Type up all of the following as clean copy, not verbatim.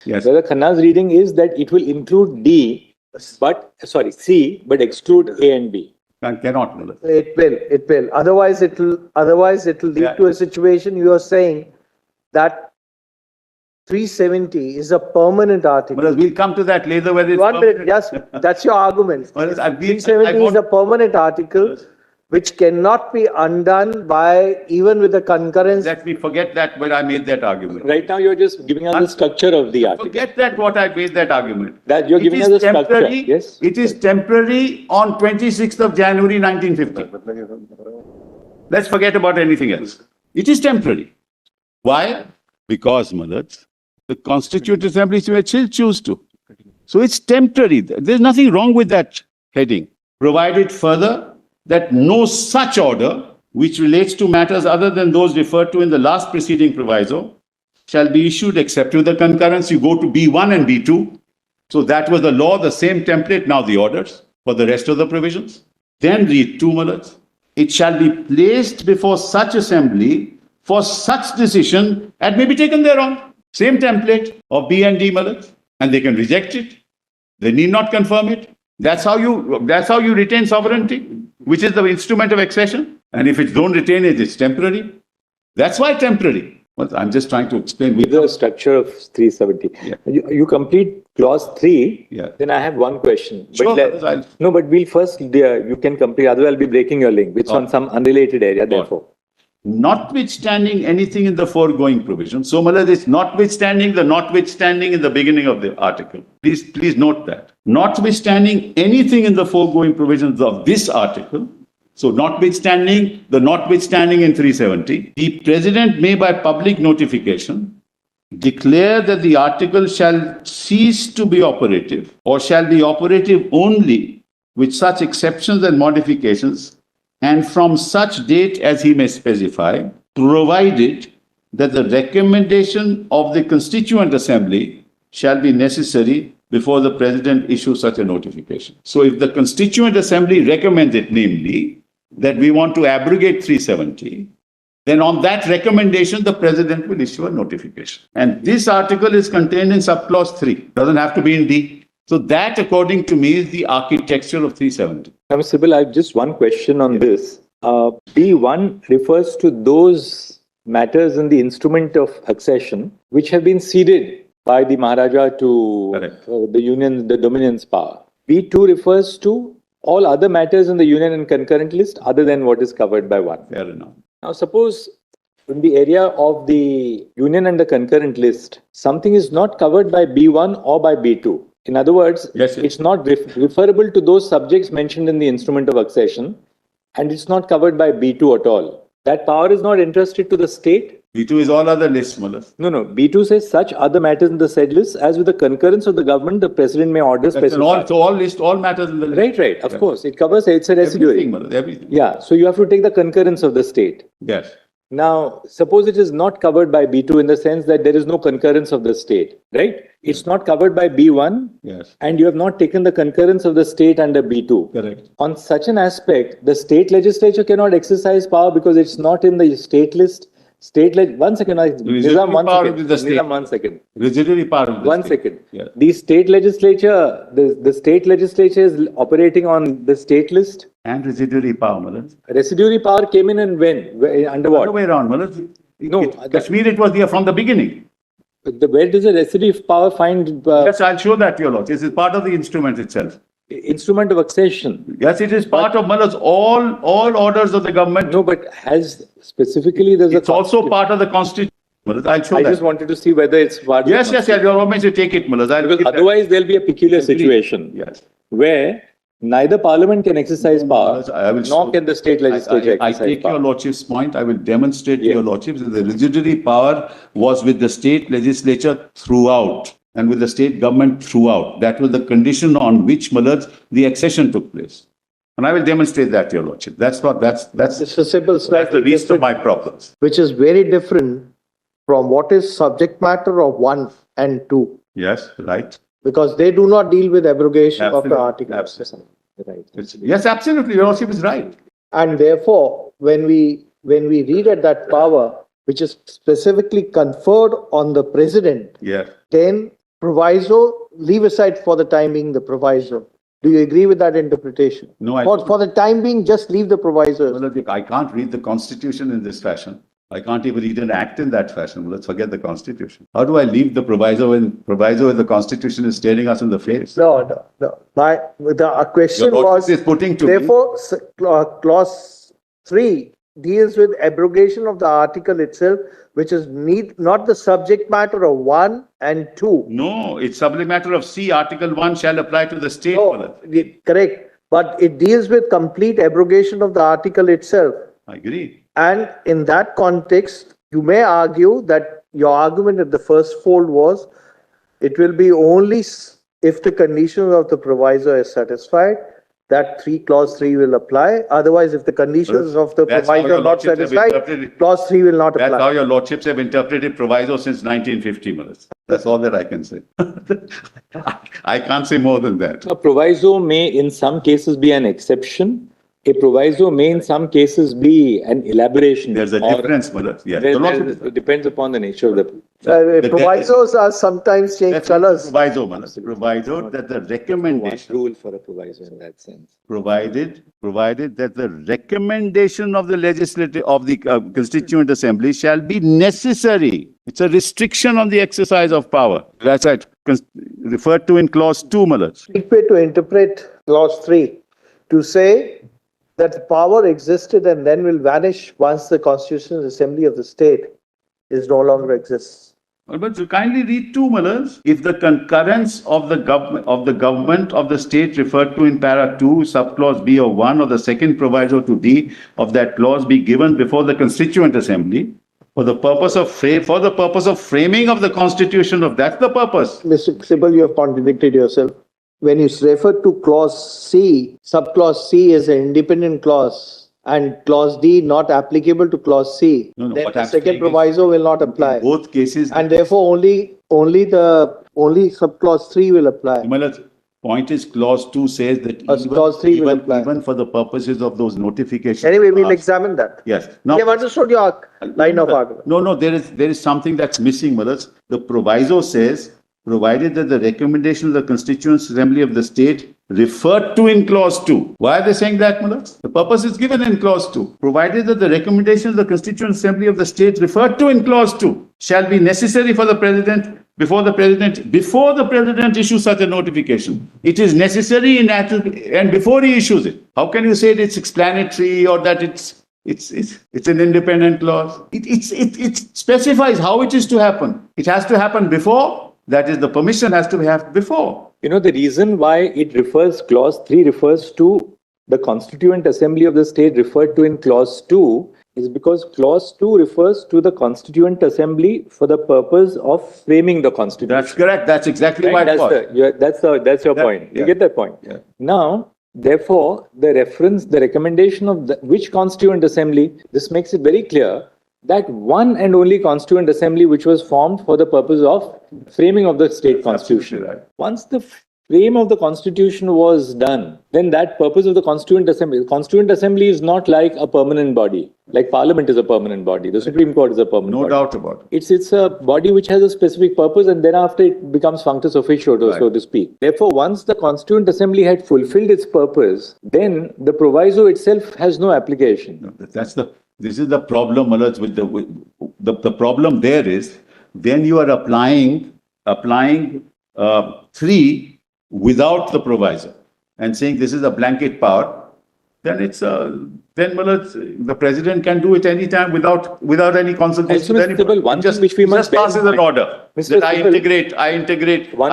Yes. Whether Khanna's reading is that it will include C, but exclude A and B. Cannot, Mullah. It will. Otherwise, it will lead to a situation you are saying that 370 is a permanent article. Mullah, we'll come to that later whether it's One minute, yes, that's your argument. 370 is a permanent article which cannot be undone by even with the concurrence. Let me forget that when I made that argument. Right now, you're just giving us the structure of the article. Forget that what I made that argument. That you're giving us the structure. Yes. It is temporary on 26th of January 1950. Let's forget about anything else. It is temporary. Why? Because, Malads, the Constituent Assembly may still choose to. So it's temporary. There's nothing wrong with that heading. Provided further that no such order which relates to matters other than those referred to in the last preceding proviso shall be issued except with the concurrence. You go to B1 and B2. So that was the law, the same template, now the orders for the rest of the provisions. Then read 2, Malads. It shall be placed before such assembly for such decision and may be taken thereon. Same template of B and D, Malads. And they can reject it. They need not confirm it. That's how you retain sovereignty, which is the instrument of accession. And if it don't retain it, it's temporary. That's why temporary. Well, I'm just trying to explain. With the structure of 370. Yeah. You complete clause 3, Yeah. then I have one question. Sure, But we'll first, you can complete, otherwise I'll be breaking your link. It's on some unrelated area, therefore. Notwithstanding anything in the foregoing provision. So, Malad, it's notwithstanding in the beginning of the article. Please note that. Notwithstanding anything in the foregoing provisions of this article, so notwithstanding in 370, the President may by public notification declare that the article shall cease to be operative or shall be operative only with such exceptions and modifications and from such date as he may specify, provided that the recommendation of the Constituent Assembly shall be necessary before the President issues such a notification. So if the Constituent Assembly recommends it, namely, that we want to abrogate 370, then on that recommendation, the President will issue a notification. And this article is contained in subclause 3. Doesn't have to be in D. So that, according to me, is the architecture of 370. Sibbal, I have just one question on this. B1 refers to those matters in the instrument of accession which have been ceded by the Maharaja to the Union, the Dominion's power. B2 refers to all other matters in the Union and concurrent list other than what is covered by 1. Fair enough. Now, suppose in the area of the Union and the concurrent list, something is not covered by B1 or by B2. In other words, it's not referable to those subjects mentioned in the instrument of accession, and it's not covered by B2 at all. That power is not entrusted to the state. B2 is all other lists, Mullah. No. B2 says such other matters in the said list as with the concurrence of the government, the President may order specific. All matters in the list. Right. Of course. It covers, it's a residuary. Everything. Yeah. So you have to take the concurrence of the state. Yes. Now, suppose it is not covered by B2 in the sense that there is no concurrence of the state, right? It's not covered by B1. Yes. And you have not taken the concurrence of the state under B2. Correct. On such an aspect, the state legislature cannot exercise power because it's not in the state list. One second. Nizam, one second. Residuary power. One second. Yeah. The state legislature, the state legislature is operating on the state list. And residuary power, Mullah. Residuary power came in and when? Under what? Other way around, Mullah. No. Kashmir, it was there from the beginning. Where does the residuary power find? Yes, I'll show that to you, Lord. This is part of the instrument itself. Instrument of accession. Yes, it is part of Mullah's all orders of the government. No, but has specifically it's also part of the Constitution. I'll show that. I just wanted to see whether it's part Yes, you're always to take it, Mullah. Because otherwise there'll be a peculiar situation where neither Parliament can exercise power, nor can the state legislature exercise power. I take your Lordship's point. I will demonstrate to your Lordships that the residuary power was with the state legislature throughout and with the state government throughout. That was the condition on which, Mullah, the accession took place. And I will demonstrate that to your Lordship. That's It's a simple slide. That's the least of my problems. Which is very different from what is subject matter of 1 and 2. Yes, right. Because they do not deal with abrogation of the article. Absolutely. Right. Yes, absolutely. Your Lordship is right. And therefore, when we read at that power, which is specifically conferred on the President, then proviso, leave aside for the time being the proviso. Do you agree with that interpretation? No, I For the time being, just leave the proviso. Well, look, I can't read the Constitution in this fashion. I can't even read an act in that fashion. Let's forget the Constitution. How do I leave the proviso when the Constitution is staring us in the face? No. The question Your was, is putting to therefore, clause 3 deals with abrogation of the article itself, which is not the subject matter of 1 and 2. No, it's subject matter of C. Article 1 shall apply to the state. No, correct. But it deals with complete abrogation of the article itself. I agree. And in that context, you may argue that your argument at the first fold was, it will be only if the conditions of the proviso are satisfied, that clause 3 will apply. Otherwise, if the conditions of the proviso are not satisfied, clause 3 will not apply. That's how your lordships have interpreted proviso since 1950, Malas. That's all that I can say. I can't say more than that. A proviso may in some cases be an exception. A proviso may in some cases be an elaboration. There's a difference, Malas. Yes. It depends upon the nature of the... Provisos are sometimes change colors. Proviso, Malas. Proviso that the recommendation... Rule for a proviso in that sense. Provided that the recommendation of the Constituent Assembly shall be necessary. It's a restriction on the exercise of power. That's right. Referred to in clause 2, Malas. Quick way to interpret clause 3 to say that the power existed and then will vanish once the Constitutional Assembly of the state no longer exists. But you kindly read 2, Malas. If the concurrence of the government of the state referred to in para 2, subclause B of 1 or the second proviso to D of that clause be given before the Constituent Assembly for the purpose of framing of the Constitution that's the purpose. Mr. Sibbal, you have contradicted yourself. When you refer to clause C, subclause C is an independent clause and clause D not applicable to clause C, then the second proviso will not apply. In both cases. And therefore only subclause 3 will apply. Himala's point is clause 2 says that clause 3 will apply. Even for the purposes of those notifications. Anyway, we'll examine that. Yes. Now, we have understood your line of argument. No, there is something that's missing, Malas. The proviso says, provided that the recommendation of the Constituent Assembly of the state referred to in clause 2. Why are they saying that, Malas? The purpose is given in clause 2. Provided that the recommendation of the Constituent Assembly of the state referred to in clause 2 shall be necessary for the president before the president issues such a notification. It is necessary and before he issues it. How can you say that it's explanatory or that it's an independent clause? It specifies how it is to happen. It has to happen before. That is, the permission has to have before. You know, the reason why clause 3 refers to the Constituent Assembly of the state referred to in clause 2 is because clause 2 refers to the Constituent Assembly for the purpose of framing the Constitution. That's correct. That's exactly why it was. That's your point. Yeah. You get that point? Yeah. Now, therefore, the recommendation of which Constituent Assembly, this makes it very clear that one and only Constituent Assembly which was formed for the purpose of framing of the state constitution. Right. Once the frame of the constitution was done, then that purpose of the Constituent Assembly is not like a permanent body, like Parliament is a permanent body, the Supreme Court is a permanent body. No doubt about it. It's a body which has a specific purpose and then after it becomes functus officio, so to speak. Therefore, once the Constituent Assembly had fulfilled its purpose, then the proviso itself has no application. This is the problem, Malas, with the problem there is, then you are applying 3 without the proviso and saying this is a blanket power, then Malas, the president can do it anytime without any consultation with anybody. One thing which we must passes an order that I integrate. One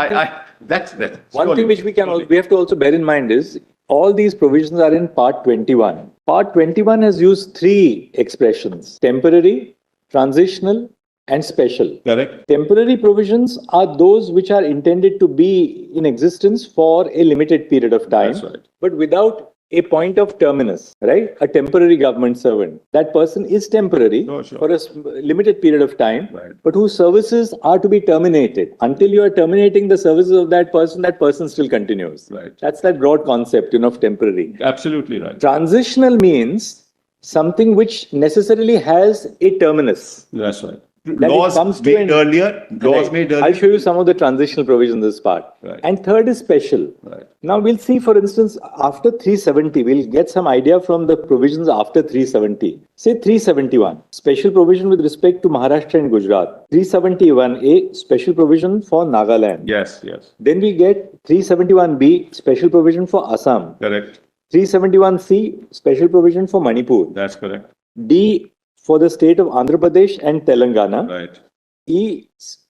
thing which we have to also bear in mind is all these provisions are in Part 21. Part 21 has used 3 expressions: temporary, transitional, and special. Correct. Temporary provisions are those which are intended to be in existence for a limited period of time, That's right. but without a point of terminus, right? A temporary government servant. That person is temporary for a limited period of time, but whose services are to be terminated. Until you are terminating the services of that person still continues. Right. That's that broad concept, of temporary. Absolutely right. Transitional means something which necessarily has a terminus. That's right. that laws it comes to made an earlier. Laws Right. made earlier. I'll show you some of the transitional provisions in this part. Right. And third is special. Right. Now we'll see, for instance, after 370, we'll get some idea from the provisions after 370. Say 371, special provision with respect to Maharashtra and Gujarat. 371A, special provision for Nagaland. Yes, yes. Then we get 371B, special provision for Assam. Correct. 371C, special provision for Manipur. That's correct. D, for the state of Andhra Pradesh and Telangana. Right. E,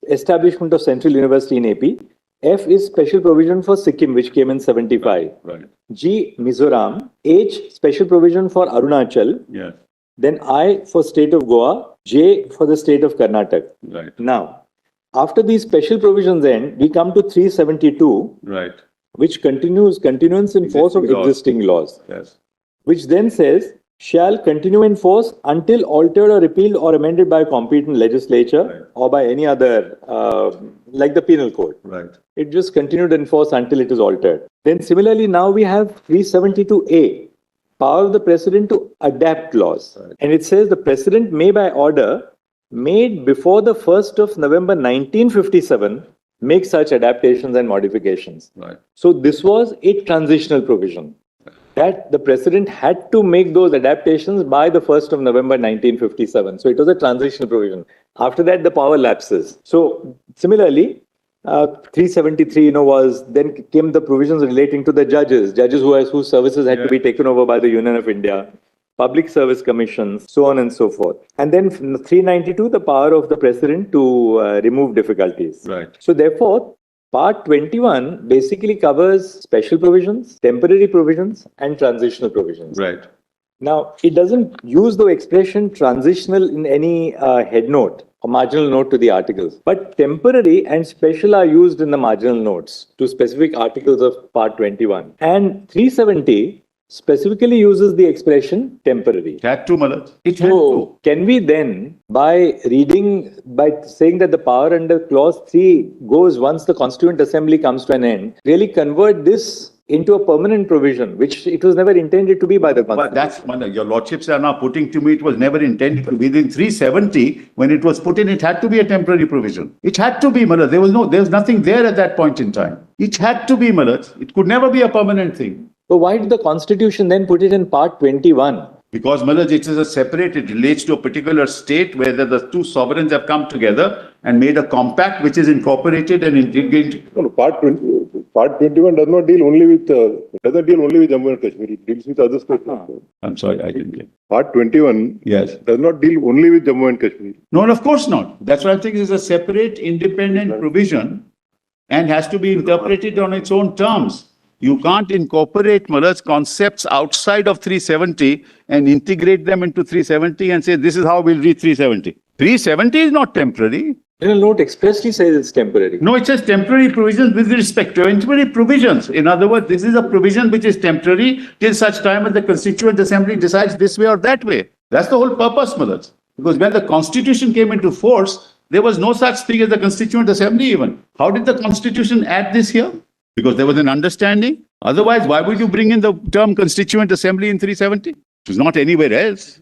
establishment of Central University in AP. F is special provision for Sikkim, which came in 75. Right. G, Mizoram. H, special provision for Arunachal. Yes. Then I for state of Goa. J for the state of Karnataka. Right. Now, after these special provisions end, we come to 372, Right. which continuance in force of Existing laws. existing laws, Yes. which then says, shall continue in force until altered or repealed or amended by a competent legislature Right. or by any other, like the penal code. Right. It just continued in force until it is altered. Then similarly, now we have 372A, power of the president to adapt laws. Right. And it says the president may by order made before the 1st of November 1957 make such adaptations and modifications. Right. So this was a transitional provision that the president had to make those adaptations by the 1st of November 1957. So it was a transitional provision. After that, the power lapses. So similarly, 373, then came the provisions relating to the judges whose services had to be taken over by the Union of India, public service commissions, so on and so forth. And then 392, the power of the president to remove difficulties. Right. So therefore, Part 21 basically covers special provisions, temporary provisions, and transitional provisions. Right. Now, it doesn't use the expression transitional in any head note or marginal note to the articles, but temporary and special are used in the marginal notes to specific articles of Part 21. And 370 specifically uses the expression temporary. It had to, Malad. It had So, to. can we then, by saying that the power under clause 3 goes once the Constituent Assembly comes to an end, really convert this into a permanent provision, which it was never intended to be by the Constitution? But that's, Malad, your lordships are now putting to me, it was never intended to be. Within 370, when it was put in, it had to be a temporary provision. It had to be, Malad. There was nothing there at that point in time. It had to be, Malad. It could never be a permanent thing. So why did the Constitution then put it in Part 21? Because, Malad, it is a separate, it relates to a particular state where the two sovereigns have come together and made a compact which is incorporated and integrated. No, Part 21 does not deal only with Jammu and Kashmir. It deals with other states. I'm sorry, I didn't get it. Part 21 Yes. does not deal only with Jammu and Kashmir. No, of course not. That's why I think it's a separate, independent provision and has to be interpreted on its own terms. You can't incorporate Muller's concepts outside of 370 and integrate them into 370 and say, this is how we'll read 370. 370 is not temporary. Penal note expressly says it's temporary. No, it says temporary provisions with respect to temporary provisions. In other words, this is a provision which is temporary till such time as the Constituent Assembly decides this way or that way. That's the whole purpose, Muller's. Because when the Constitution came into force, there was no such thing as the Constituent Assembly even. How did the Constitution add this here? Because there was an understanding. Otherwise, why would you bring in the term Constituent Assembly in 370? It was not anywhere else.